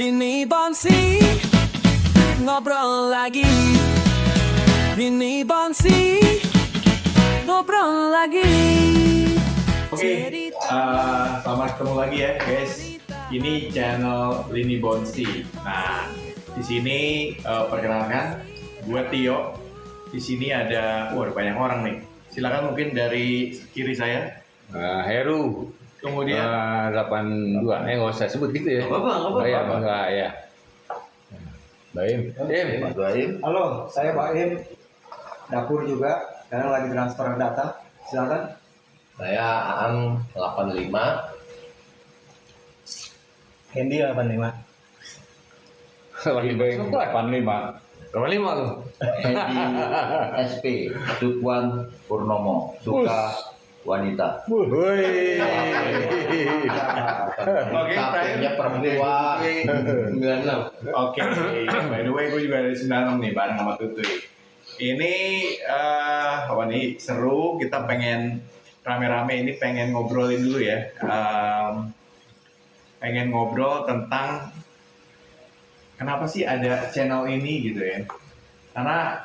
Ini Bonsi ngobrol lagi. Ini Bonsi ngobrol lagi. Oke, selamat ketemu lagi ya guys. Ini channel Lini Bonsi. Nah, di sini perkenalkan, gue Tio. Di sini ada banyak orang nih. Silakan mungkin dari kiri saya. Heru. Kemudian 82. Nggak usah sebut gitu ya. Nggak apa-apa. Enggak ya. Baim. Mas Baim. Halo, saya Pak Im. Dapur juga, sekarang lagi transfer data. Silakan. Saya Aan 85. Hendy 85. Lagi Baim 85. 85 tuh. Hendy SP. Sukwan Purnomo. Suka wanita. Woi. Oke, Kakeknya perempuan. 96. Oke, by the way gue juga dari 96 nih bareng sama Tutui. Ini nih seru, kita pengen rame-rame ini pengen ngobrolin dulu ya. Pengen ngobrol tentang kenapa sih ada channel ini gitu ya. Karena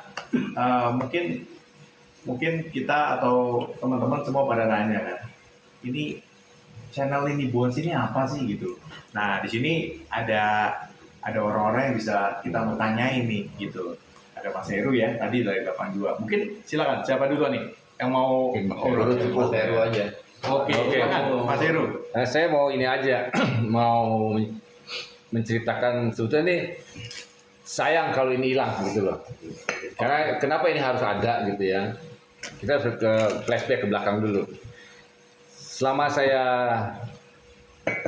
mungkin kita atau teman-teman semua pada nanya kan, ini channel ini Bonsi ini apa sih gitu. Nah di sini ada orang-orang yang bisa kita mau tanyain nih gitu. Ada Mas Heru ya tadi dari 82. Mungkin silakan siapa dulu nih yang mau Urut Mas Heru aja. Oke, silakan Mas Heru. Nah, saya mau ini aja, mau menceritakan sebetulnya nih sayang kalau ini hilang gitu loh. Karena kenapa ini harus ada gitu ya? Kita harus ke flashback ke belakang dulu. Selama saya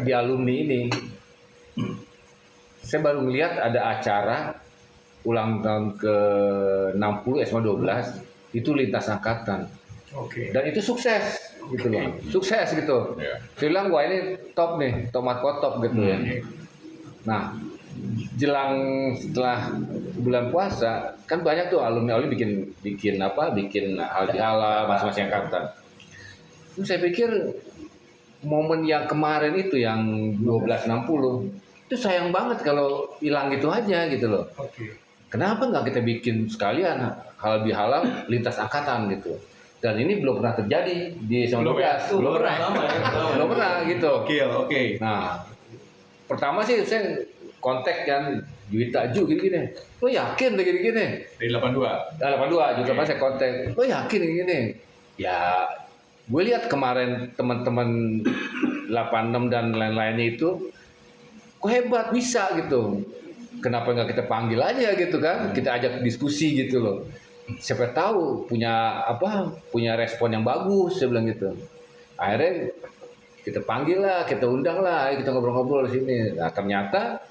di alumni ini, saya baru melihat ada acara ulang tahun ke-60 SMA 12 itu lintas angkatan. Oke. Dan itu sukses gitu loh. Sukses gitu. Saya bilang wah ini top nih, tomat top gitu ya. Nah, jelang setelah bulan puasa kan banyak tuh alumni bikin halal masing-masing angkatan. Terus saya pikir momen yang kemarin itu yang 1260 itu sayang banget kalau hilang gitu aja gitu loh. Oke. Kenapa nggak kita bikin sekalian halal bihalal lintas angkatan gitu? Dan ini belum pernah terjadi di SMA 12. Belum pernah gitu. Oke. Nah, pertama sih saya kontak kan Juwita Ju gini-gini. Lo yakin gini-gini? Dari 82. 82 juga pas saya kontak. Lo yakin gini? Ya, gue lihat kemarin teman-teman 86 dan lain-lainnya itu kok hebat bisa gitu. Kenapa nggak kita panggil aja gitu kan? Kita ajak diskusi gitu loh. Siapa tahu punya respon yang bagus, saya bilang gitu. Akhirnya kita panggil lah, kita undang lah, kita ngobrol-ngobrol di sini. Nah ternyata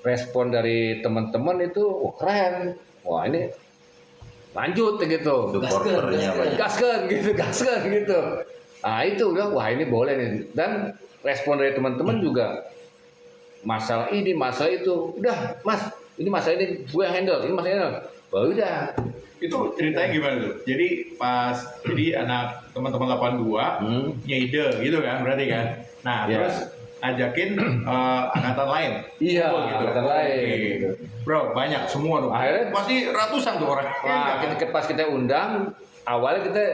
respon dari teman-teman itu keren. Wah ini lanjut gitu. Supporternya banyak. Gaskan gitu. Nah itu bilang wah ini boleh nih. Dan respon dari teman-teman juga masalah ini, masalah itu. Udah mas, ini masalah ini gue yang handle, ini masalah handle. Wah udah. Itu ceritanya gimana tuh? Jadi jadi anak teman-teman 82 punya ide gitu kan berarti kan. Nah, terus ajakin angkatan lain. Iya, gitu. angkatan lain. Gitu. Bro, banyak semua tuh. Akhirnya pasti ratusan tuh orang. Wah, pas kita undang, awalnya kita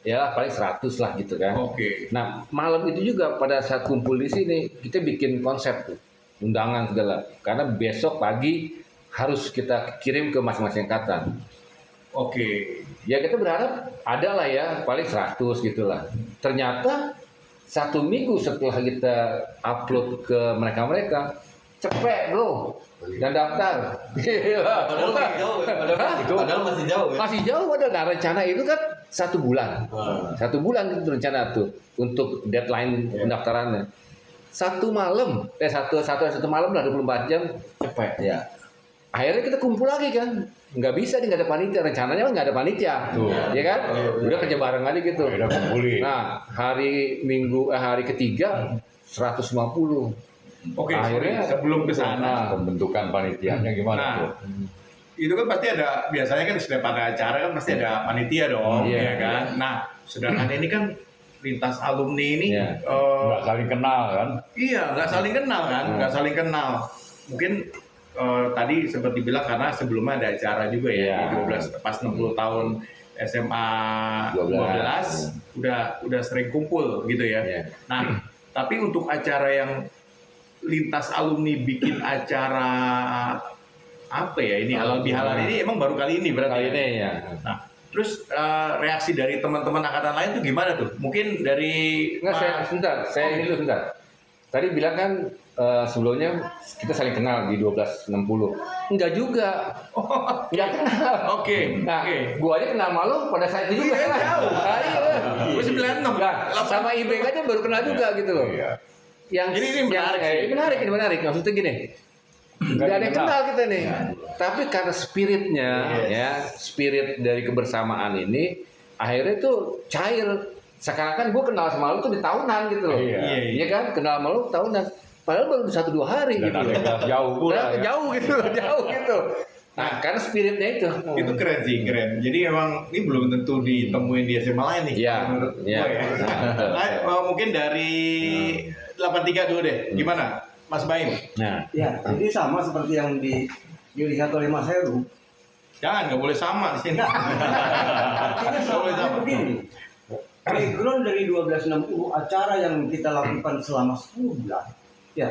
ya paling 100 lah gitu kan. Oke. Nah, malam itu juga pada saat kumpul di sini, kita bikin konsep tuh, undangan segala. Karena besok pagi harus kita kirim ke masing-masing angkatan. Oke. Ya kita berharap ada lah ya, paling 100 gitu lah. Ternyata 1 minggu setelah kita upload ke mereka-mereka, cepet bro, dan daftar. Gila. Padahal masih jauh ya. Masih jauh padahal. Nah rencana itu kan 1 bulan. 1 bulan itu rencana tuh untuk deadline pendaftarannya. Satu malam lah 24 jam cepet. Ya. Akhirnya kita kumpul lagi kan, nggak bisa nih nggak ada panitia, rencananya nggak ada panitia, ya kan? Udah kerja bareng aja gitu. Nah hari ketiga 150. Oke, Akhirnya sebelum ke sana pembentukan panitianya gimana Nah, tuh? itu kan pasti ada, biasanya kan setiap ada acara kan pasti ada panitia dong, Iya, ya kan? Nah, sedangkan ini kan lintas alumni ini Nggak saling kenal kan? iya nggak saling kenal kan, nggak saling kenal. mungkin tadi sempat dibilang karena sebelumnya ada acara juga ya, di 12 pas 60 tahun SMA 12 udah sering kumpul gitu ya. Nah, tapi untuk acara yang lintas alumni bikin acara apa ya ini halal bihalal ini emang baru kali ini berarti Kali ini ya. Nah, terus reaksi dari teman-teman angkatan lain tuh gimana tuh? Mungkin dari Enggak, saya ini dulu sebentar. Tadi bilang kan sebelumnya kita saling kenal di 1260. Enggak juga. Enggak kenal. Oke. Nah, gua aja kenal malu pada saat itu juga. Iya, jauh. Nah, iya. Gua 96. Nah, sama IBK aja baru kenal juga gitu loh. Yang Jadi ini menarik sih. ini menarik. Maksudnya gini. Enggak ada yang kenal kita nih. Tapi karena spiritnya ya, spirit dari kebersamaan ini akhirnya tuh cair. Sekarang kan gue kenal sama lu tuh di tahunan gitu loh. Iya kan? Kenal sama lu tahunan. Padahal baru 1-2 hari gitu loh. Jauh pula. Jauh gitu loh, jauh gitu. Nah, karena spiritnya itu. Itu keren sih, keren. Jadi emang ini belum tentu ditemuin di SMA lain nih. Iya. Menurut Iya. gue ya. Nah, mungkin dari 83 dulu deh. Gimana? Mas Baim? Nah, Ya, jadi sama seperti yang dilihat oleh Mas Heru. Jangan, nggak boleh sama di sini. Artinya sama begini. Background dari 1260 acara yang kita lakukan selama 10 bulan. Ya,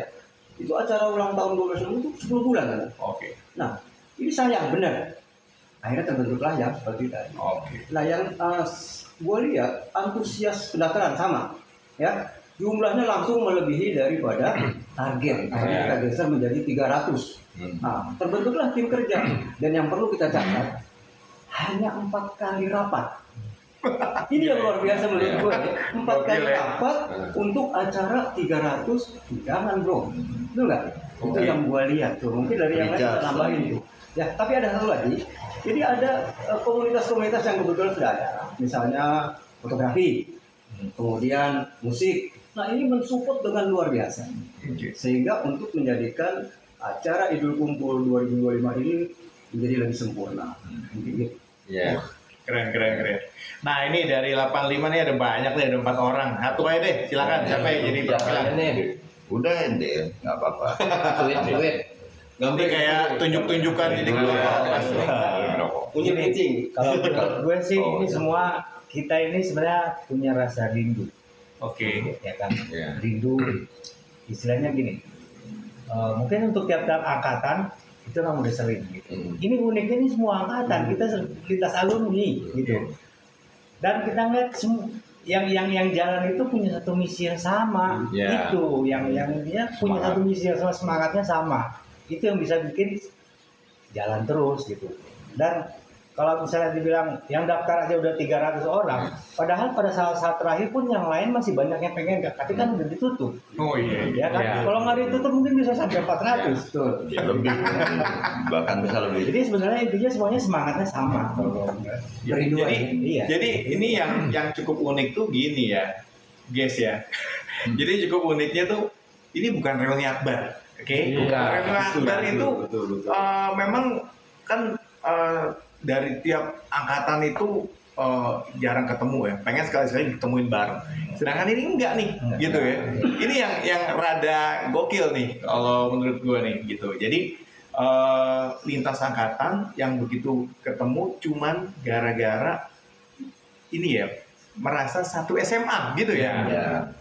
itu acara ulang tahun 1260 itu 10 bulan kan? Oke. Nah, ini sayang benar. Akhirnya terbentuklah yang seperti tadi. Oke. Nah, yang gue lihat antusias pendaftaran sama, ya jumlahnya langsung melebihi daripada target. Akhirnya kita geser menjadi 300. Nah, terbentuklah tim kerja dan yang perlu kita catat hanya 4 kali rapat. Ini yang luar biasa menurut gue. 4 kali rapat untuk acara 300 undangan bro. Betul nggak? Itu yang gue lihat tuh. Mungkin dari yang lain kita nambahin tuh. Ya, tapi ada satu lagi. Jadi ada komunitas-komunitas yang kebetulan sudah ada. Misalnya fotografi, kemudian musik. Nah ini mensupport dengan luar biasa. Sehingga untuk menjadikan acara Idul Kumpul 2025 ini menjadi lebih sempurna. Gitu. ya. Keren. Nah ini dari 85 nih ada banyak nih, ada 4 orang. Satu aja deh, silakan. Siapa yang jadi perwakilan? Udah ente, nggak apa-apa. Sulit. Nanti kayak tunjuk-tunjukan jadi kelas. Punya pitching. Kalau menurut gue sih ini semua kita ini sebenarnya punya rasa rindu, Oke. ya kan? Ya. Rindu, istilahnya gini. Mungkin untuk tiap-tiap angkatan itu memang udah sering gitu. Ini uniknya ini semua angkatan kita lintas alumni gitu. Dan kita ngeliat yang jalan itu punya satu misi yang sama, itu yang dia punya satu misi yang sama, semangatnya sama. Itu yang bisa bikin jalan terus gitu. Dan kalau misalnya dibilang yang daftar aja udah 300 orang, padahal pada saat terakhir pun yang lain masih banyak yang pengen, tapi kan udah ditutup. Oh iya. Ya kan? Kalau nggak ditutup mungkin bisa sampai 400. Tuh. Lebih, bahkan bisa lebih. Jadi sebenarnya intinya semuanya semangatnya sama. Kerinduan. Iya. Jadi ini yang cukup unik tuh gini ya, guys ya. Jadi cukup uniknya tuh ini bukan reuni akbar, oke? Reuni akbar itu memang kan dari tiap angkatan itu jarang ketemu ya. Pengen sekali-sekali ditemuin bareng. Sedangkan ini enggak nih, gitu ya. Ini yang rada gokil nih kalau menurut gue nih, gitu. Jadi lintas angkatan yang begitu ketemu cuman gara-gara ini ya, merasa satu SMA gitu ya.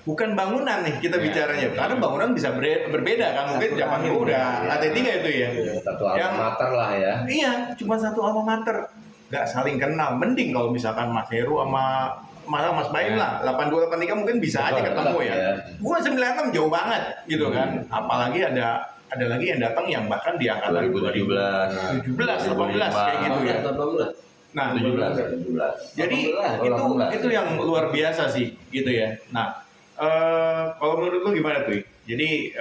Bukan bangunan nih kita bicaranya. Karena bangunan bisa berbeda kan. Mungkin zaman dulu udah lantai 3 itu ya. Satu alma mater lah ya. Iya, cuma satu alma mater. Nggak saling kenal. Mending kalau misalkan Mas Heru sama Mas Baim lah. 82, 83 mungkin bisa aja ketemu ya. Gua 96 jauh banget gitu kan. Apalagi ada lagi yang datang yang bahkan di angkatan 2017, 18 kayak gitu ya. 18. Nah, 17. jadi itu yang luar biasa sih gitu ya. Nah, kalau menurut lu gimana tuh? Jadi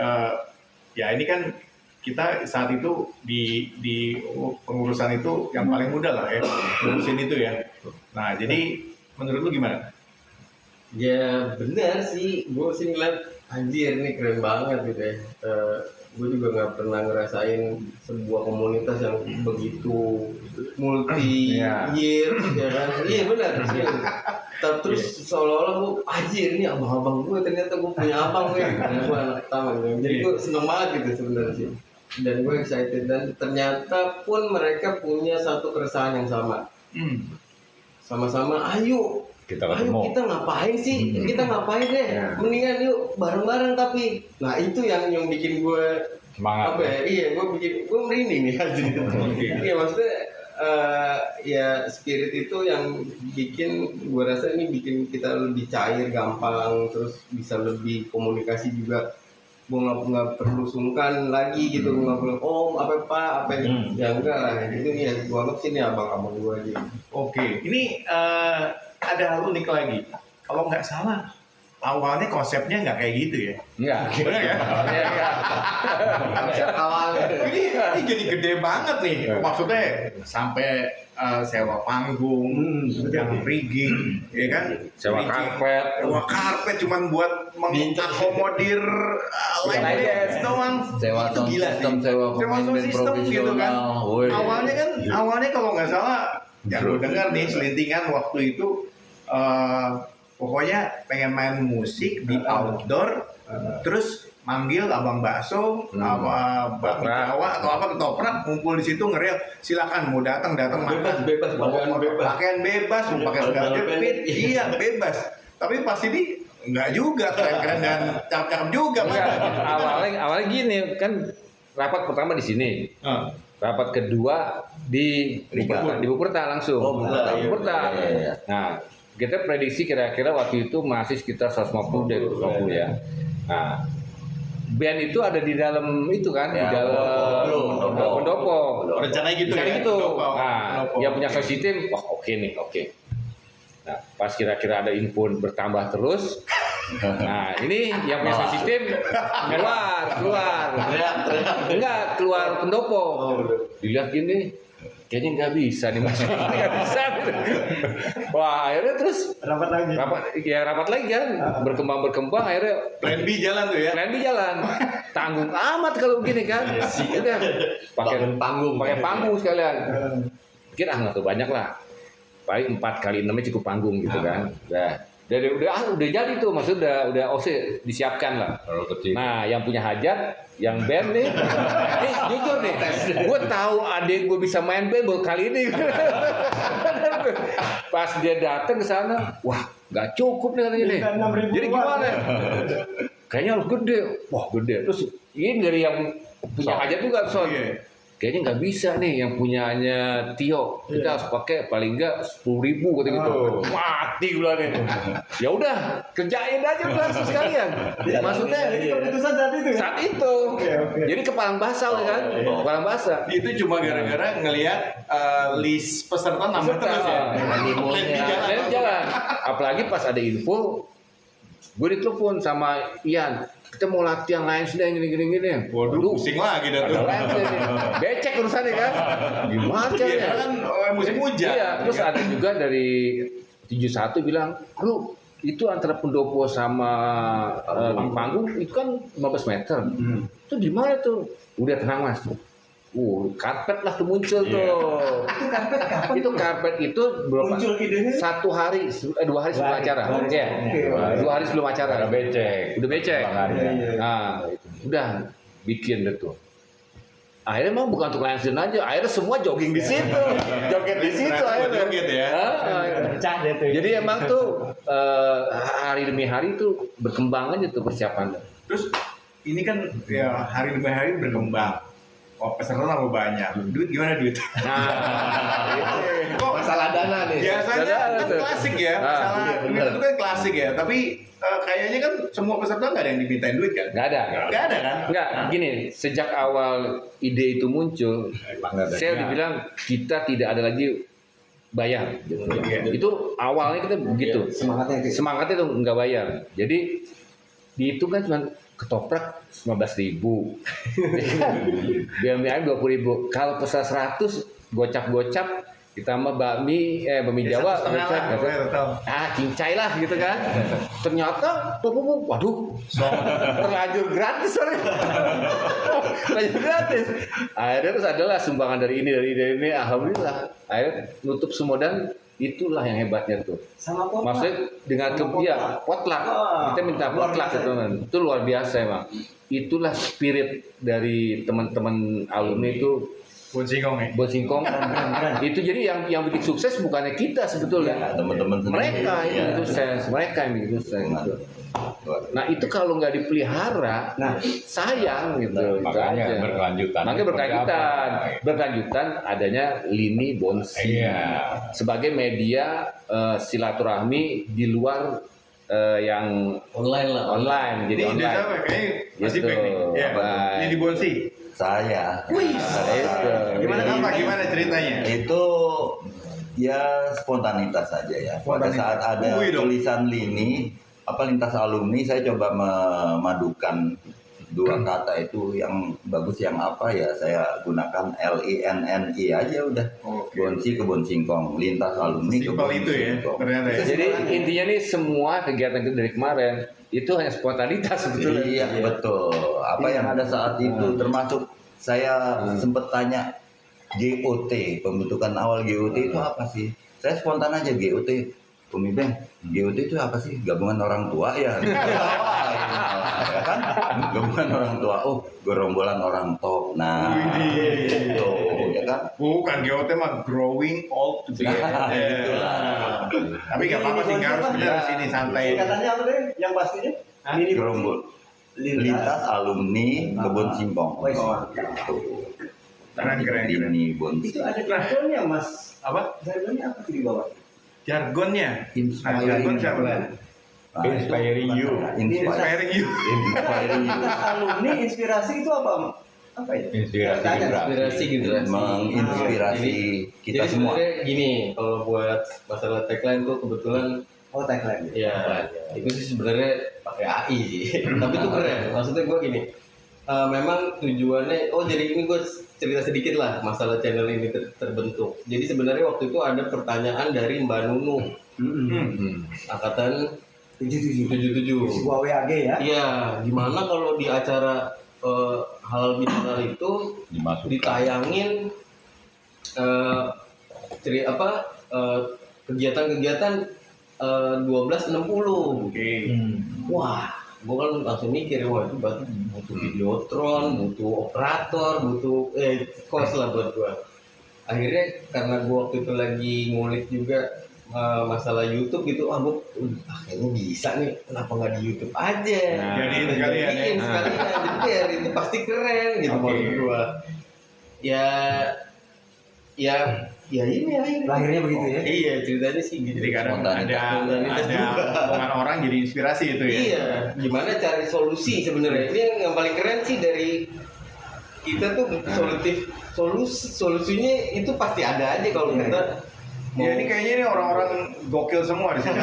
ya ini kan kita saat itu di pengurusan itu yang paling muda lah ya, ngurusin itu ya. Nah, jadi menurut lu gimana? Ya benar sih, gue sih ngeliat anjir ini keren banget gitu ya. Gue juga nggak pernah ngerasain sebuah komunitas yang begitu multi year, ya kan? Iya benar sih. Terus seolah-olah gue anjir ini abang-abang gue, ternyata gue punya abang gue. Gue anak pertama gitu. Jadi gue seneng banget gitu sebenarnya sih. dan gue excited, dan ternyata pun mereka punya satu keresahan yang sama. Sama-sama, ayo Kita ayo ketemu. kita ngapain sih? Kita ngapain deh? Mendingan yuk bareng-bareng tapi. Nah itu yang bikin gue Semangat. apa ya? Iya, gue merinding nih aja. Iya maksudnya ya spirit itu yang bikin gue rasa ini bikin kita lebih cair, gampang, terus bisa lebih komunikasi juga. Gue nggak perlu sungkan lagi gitu, gue nggak perlu om apa pak apa ya enggak lah, itu nih yang gue anggap sih ini abang-abang gue aja. Oke, ini ada hal unik lagi. Kalau nggak salah, awalnya konsepnya nggak kayak gitu ya? Enggak. Benar ya? Awalnya Ini jadi gede banget nih. Maksudnya sampai sewa panggung, yang rigging, ya kan? Sewa Rigging. karpet. Sewa karpet cuman buat mengakomodir line dance doang. Sewa Itu sound gila system, sih. sewa Sewa pemain sound band system gitu kan. profesional. Woi. Awalnya kalau nggak salah, yang gue dengar nih selintingan waktu itu pokoknya pengen main musik di outdoor, terus manggil abang bakso, apa bakmi Jawa atau apa ketoprak, ngumpul di situ ngerel, silakan mau datang makan. bebas Pakaian bebas, mau pakai sandal jepit, iya bebas. Tapi pas ini enggak juga, keren-keren dan cakep-cakep juga Enggak. mana. Awalnya gini kan, rapat pertama di sini. Rapat kedua di Buperta langsung. Oh, Buperta. Buperta. Iya. Nah, kita prediksi kira-kira waktu itu masih sekitar 150 deh, 150 ya. Nah, band itu ada di dalam itu kan, di Ya, dalam pendopo. Rencananya gitu Rencananya ya, gitu. pendopo. Nah, Pendopo. yang punya sound system, wah oke nih, oke. Nah, pas kira-kira ada info bertambah terus. Nah, ini yang punya sound system keluar. Keluar pendopo. Dilihat gini, kayaknya nggak bisa nih mas, nggak bisa. Wah, akhirnya terus Rapat lagi. rapat lagi kan, berkembang akhirnya Plan B jalan tuh ya. plan di jalan. Tanggung amat kalau begini kan. Udah pakai panggung sekalian. Pikir nggak tuh banyak lah. Paling 4 kali 6 cukup panggung gitu kan. Udah jadi tuh, maksudnya udah OC disiapkan lah. Nah, yang punya hajat, yang band nih, jujur nih, gue tahu adik gue bisa main band baru kali ini. Pas dia datang ke sana, wah nggak cukup nih katanya nih. Minta 6.000 Jadi gimana? Kayaknya harus gede, wah gede. Terus ini dari yang punya hajat juga Son. Iya. Kayaknya nggak bisa nih yang punyanya Tio. Kita harus pakai paling nggak 10.000 kata gitu. Mati gue nih. Ya udah, kerjain aja langsung sekalian. Maksudnya Jadi keputusan saat itu ya. saat itu. Oke. Jadi kepalang basah kan? Kepalang basah. Itu cuma gara-gara ngelihat list peserta nambah terus ya. Plan B jalan. Dan jalan. Apalagi pas ada info, gue ditelepon sama Ian. Kita mau latihan lain sudah gini. Waduh, pusing lagi dah tuh. Ada lain sudah nih. Becek urusannya kan? Gimana Iya caranya? kan musim hujan. Iya, terus ada juga dari 71 bilang, lu itu antara pendopo sama panggung itu kan 15 meter. Itu di mana tuh? Udah tenang mas. Karpet lah tuh muncul tuh. Itu karpet kapan? Itu karpet itu berapa? Muncul idenya? 2 hari sebelum acara. Iya. 2 hari sebelum acara. Udah becek. Nah, udah bikin deh tuh. Akhirnya memang bukan untuk Lions aja, akhirnya semua jogging di situ, joget di situ Ternyata akhirnya. joget ya. Pecah deh tuh. Jadi emang tuh hari demi hari tuh berkembang aja tuh persiapannya. Terus ini kan ya hari demi hari berkembang. Oh, peserta tambah banyak. Duit gimana duit? Kok masalah dana nih. biasanya Dana kan tuh. klasik ya, masalah duit itu kan klasik ya. Tapi kayaknya kan semua peserta nggak ada yang dimintain duit kan? Nggak ada. Nggak ada kan? Enggak, gini, sejak awal ide itu muncul, saya dibilang kita tidak ada lagi bayar. Itu awalnya kita begitu. Semangatnya tuh nggak bayar. Jadi dihitung kan cuma ketoprak 15.000, BMI 20.000. Kalau pesan 100 gocap ditambah bakmi Jawa, setengah lah, gocap, pokoknya tahu. cincai lah gitu kan. Ternyata waduh, terlanjur gratis terlanjur gratis. Akhirnya terus adalah sumbangan dari ini, alhamdulillah. Akhirnya nutup semua dan Itulah yang hebatnya tuh. Sama kok. Maksudnya dengan potluck. Kita minta potluck itu kan. Itu luar biasa emang. Itulah spirit dari teman-teman alumni itu. Bon Singkong ya. Bon Singkong. Itu jadi yang bikin sukses bukannya kita sebetulnya. Teman-teman sendiri. Mereka yang Ya. bikin sukses, mereka yang bikin sukses. Gitu. Nah itu kalau nggak dipelihara, sayang gitu. Makanya itu aja. berkelanjutan. Makanya berkelanjutan adanya Lini Bonsi sebagai media silaturahmi di luar yang Online lah. online. Jadi Ini online. siapa? Kayaknya masih Gitu. back nih. Ya, Baik. ini di Bonsi. Saya. Itu. Gimana ceritanya? Itu ya spontanitas saja ya. Pada saat ada Wih dong. tulisan Lini lintas alumni, saya coba memadukan dua kata itu yang bagus yang apa ya, saya gunakan LINNI aja udah. Oke. Bonsi ke Bon Singkong, lintas alumni ke Simpel Bon itu ya, Singkong. ternyata ya. Jadi intinya nih semua kegiatan kita dari kemarin itu hanya spontanitas sebetulnya. Iya betul. Apa yang ada saat itu, termasuk saya sempat tanya GOT, pembentukan awal GOT itu apa sih? Saya spontan aja GOT. Umi Beng, GOT itu apa sih? Gabungan orang tua ya? Ya kan? Gabungan orang tua. Oh, gerombolan orang top. Nah, itu ya kan? Bukan GOT mah growing old together. Itulah. Tapi nggak apa-apa sih, nggak harus benar di sini santai. Katanya apa deh? Yang pastinya? Ini Gerombol. Lintas alumni Kebon Singkong. Wes. Keren. Ini Bon. Itu ada jargonnya Mas. Apa? Jargonnya apa tuh di bawah? Jargonnya? Inspiring. Jargon siapa? Inspiring you. Inspiring you. Inspiring you. Lintas alumni inspirasi itu apa? Apa ya? Inspirasi Tanya. generasi. Inspirasi generasi. Menginspirasi kita Jadi semua. sebenarnya gini, kalau buat masalah tagline tuh kebetulan Oh, tagline. ya itu sih sebenarnya pakai AI sih. Tapi itu keren. Maksudnya gue gini, memang tujuannya, jadi ini gue cerita sedikit lah masalah channel ini terbentuk. Jadi sebenarnya waktu itu ada pertanyaan dari Mbak Nunu, angkatan 77. 77. Sebuah WAG ya. Iya, gimana kalau di acara halal bihalal itu Dimasukkan. ditayangin kegiatan-kegiatan 1260. Oke. Wah, gue kan langsung mikir, wah itu butuh videotron, butuh operator, butuh kos lah buat gue. Akhirnya karena gue waktu itu lagi ngulik juga masalah YouTube gitu, kayaknya bisa nih, kenapa nggak di YouTube aja? Jadiin sekalian ya. Jadi biar itu pasti keren gitu menurut gue. Ya ini akhirnya. Lahirnya begitu ya. Iya, ceritanya sih gitu. Jadi kadang Spontanitas ada juga. omongan orang jadi inspirasi itu ya. Iya, gimana cari solusi sebenarnya. Ini yang paling keren sih dari kita tuh solusinya itu pasti ada aja kalau kita mau. Ya ini kayaknya ini orang-orang gokil semua di sini.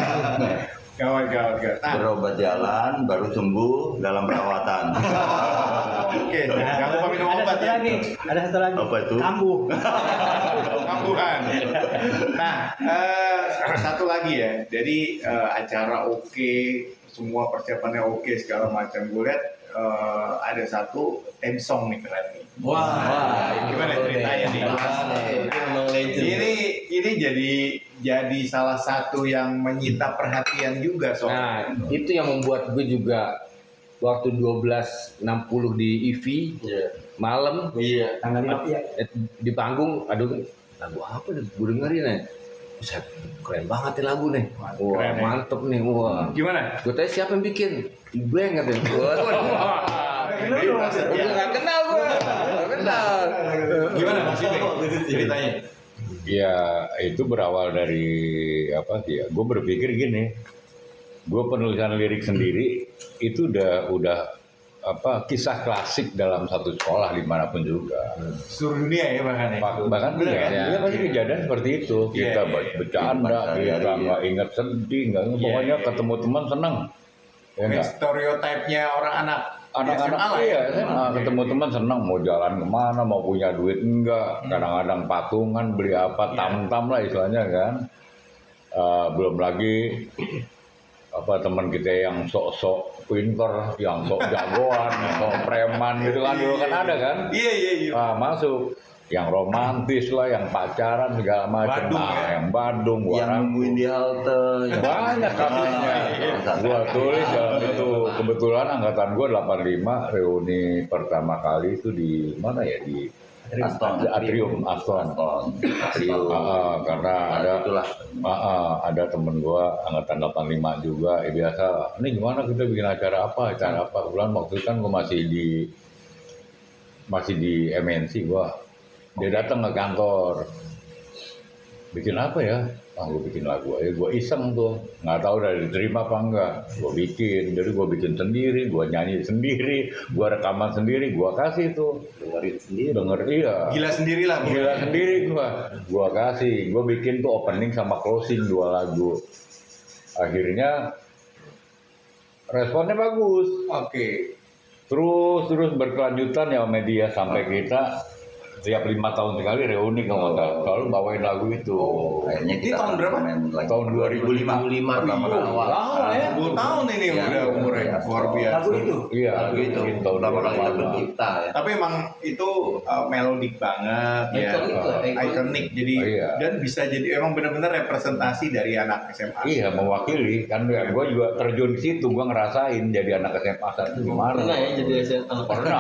Gawat. Nah, Berobat jalan, baru sembuh dalam perawatan. oke, jangan lupa minum Ada obat satu ya. lagi, ada satu lagi. Apa itu? Kambuh. Kambuhan. Nah, satu lagi ya. Jadi acara oke, semua persiapannya oke segala macam. Gue lihat ada satu theme song nih keren nih. Wah, Gimana ceritanya nih? Itu memang legend. Ini jadi salah satu yang menyita perhatian juga soalnya. Nah, itu yang membuat gue juga waktu 12.60 di EV Iya. malam Iya. Tanggal 5 ya. di panggung, aduh lagu apa nih gue dengerin nih. Buset, keren banget nih lagu nih. Wah, keren ya. mantep nih. Wah. Gimana? Gue tanya siapa yang bikin? Ibeng katanya. Gue nggak kenal gue. Nggak kenal. Gimana maksudnya? Ceritanya? Ya itu berawal dari apa sih ya? Gue berpikir gini, gue penulisan lirik sendiri itu udah kisah klasik dalam satu sekolah dimanapun juga. Seluruh dunia ya bahkan ya. Bahkan Bener ya, kan? dia pasti kejadian seperti itu. Iya, Kita iya. bercanda, kita nggak ingat sedih, pokoknya iya. ketemu teman senang. Ya Kayak enggak? stereotipnya orang anak Anak-anak SMA lah iya, ya. SMA, ketemu teman senang, mau jalan kemana, mau punya duit enggak, kadang-kadang patungan beli apa, tam-tam lah istilahnya kan. Belum lagi teman kita yang sok-sok pinter, yang sok jagoan, sok preman gitu kan dulu kan ada kan. Iya. Masuk. yang romantis lah, yang pacaran segala macam. Badung, Nah, ya? yang Badung gua Yang rangkum. nungguin di halte. yang- Banyak kasusnya. Gua tulis dalam itu. Kebetulan angkatan gua 85 reuni pertama kali itu di mana ya, di Atrium Aston. Atrium. Karena ada Itulah. ada temen gua angkatan 85 juga, biasa, ini gimana kita bikin acara apa? Kebetulan waktu itu kan gua masih di MNC gua. Dia datang ke kantor. Bikin apa ya? Gua bikin lagu aja, gua iseng tuh. Nggak tahu udah diterima apa enggak. Gua bikin, jadi gua bikin sendiri, gua nyanyi sendiri, gua rekaman sendiri, gua kasih tuh. Dengerin sendiri. Denger, iya. Gila sendiri lah. Bu. Gila sendiri gua kasih, gua bikin tuh opening sama closing 2 lagu. Akhirnya responnya bagus. Oke. Terus berkelanjutan ya media sampai kita tiap 5 tahun sekali reuni kalau nggak salah, selalu bawain lagu itu. Akhirnya Ini kita tahun berapa? main lagi. Tahun 2005. Pertama kali awal. Lama ya, 10 tahun ini Iya. udah umurnya, luar biasa. Lagu itu. Iya, Lagu itu bikin tahun pertama kali kita 2008. pencipta ya. Tapi emang itu melodik banget ya, ikonik. Jadi Iya. dan bisa jadi emang benar-benar representasi dari anak SMA. Iya, mewakili kan ya, gue juga terjun di situ, gue ngerasain jadi anak SMA itu gimana. Pernah ya jadi anak Pernah.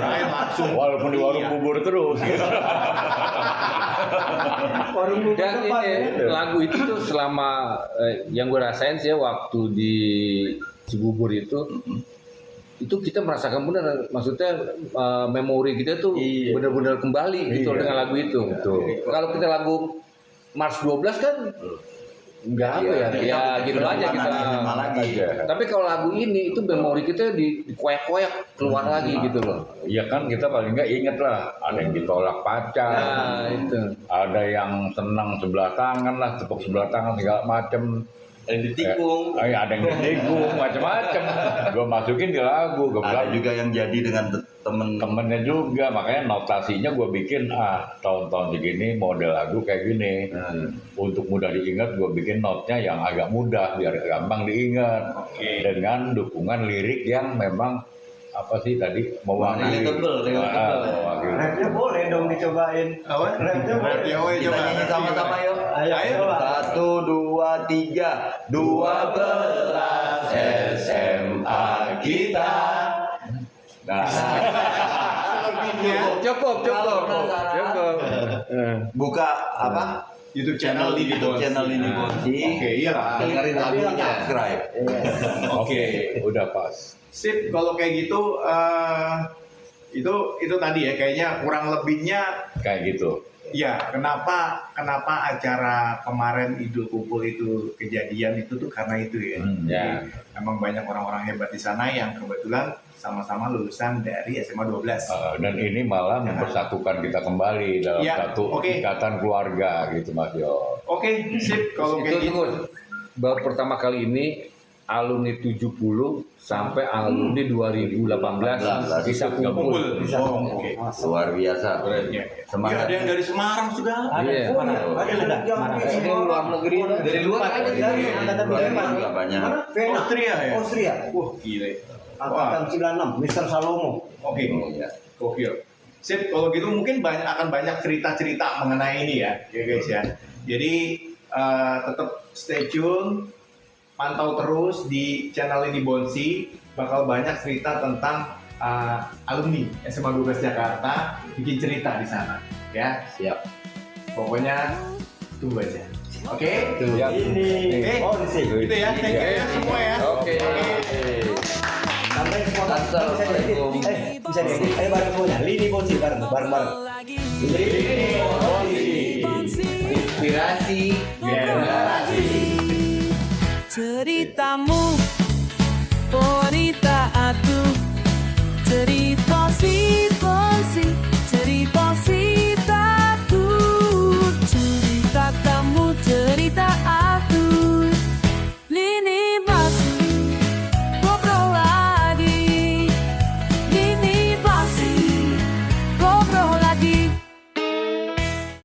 Saya langsung. Walaupun di warung bubur terus. Dan ini lagu itu tuh selama yang gue rasain sih waktu di Cibubur itu kita merasakan benar, maksudnya memori kita tuh benar-benar kembali gitu Iya. dengan lagu itu. Betul. Kalau kita lagu Mars 12 kan nggak apa ya, ya gitu aja kita. lagi. Tapi kalau lagu ini itu memori kita dikoyak-koyak keluar lagi gitu loh. Iya kan kita paling nggak inget lah, ada yang ditolak pacar, Nah itu. ada yang senang sebelah tangan lah, tepuk sebelah tangan segala macem. yang ditikung. Ada yang ditikung, macam-macam. Gue masukin di lagu, gue Ada bilang juga yang jadi dengan temen temennya juga, makanya notasinya gue bikin tahun-tahun segini model lagu kayak gini. Untuk mudah diingat gue bikin notnya yang agak mudah biar gampang diingat. Dengan dukungan lirik yang memang apa sih tadi mewakili. Relatable. Mewakili. Rapnya boleh dong dicobain. Apa? Rapnya boleh. Ya, woy, kita coba. nyanyi sama-sama yuk. Ayo, coba. 1, 2, 3. 12 SMA kita. Nah, Cukup. buka apa? YouTube channel di YouTube channel ini Bonsi. Oke, iya lah. Dengerin lagunya. Subscribe. Oke. Udah pas. Sip, kalau kayak gitu itu tadi ya kayaknya kurang lebihnya Kayak gitu. ya kenapa acara kemarin Idul Kumpul itu kejadian itu tuh karena itu ya. Ya. Emang banyak orang-orang hebat di sana yang kebetulan sama-sama lulusan dari SMA 12. Dan ini malah mempersatukan kita kembali dalam Ya, satu oke. ikatan keluarga gitu Mas Yo. Oke, sip kalau Itu kayak gitu. tunggu. Baru pertama kali ini alumni 70 sampai alumni 2018 bisa kumpul. Oh, oke. Luar biasa. Ya, Semangat. ada yang dari Semarang juga. Iya. Mana? Ada. Mana? Ini luar negeri, dari luar ada Dari juga. angkatan Luar berapa? juga banyak. Vena. Austria ya? Austria. Wah, gile. Angkatan 96, Mr. Salomo. Oke. Oh, iya. Gokil. Sip, kalau gitu mungkin akan banyak cerita-cerita mengenai ini ya guys ya. Jadi tetap stay tune, pantau terus di channel ini Bonsi, bakal banyak cerita tentang alumni SMA 12 Jakarta bikin cerita di sana ya. Siap. Pokoknya tunggu aja. Oke? Ya. Ini Bonsi. Gitu ya. Thank you ya semua ya. Oke. Sampai semua Assalamualaikum. bisa diedit. Ayo bareng semuanya. Lini Bonsi bareng. Inspirasi. Ceritamu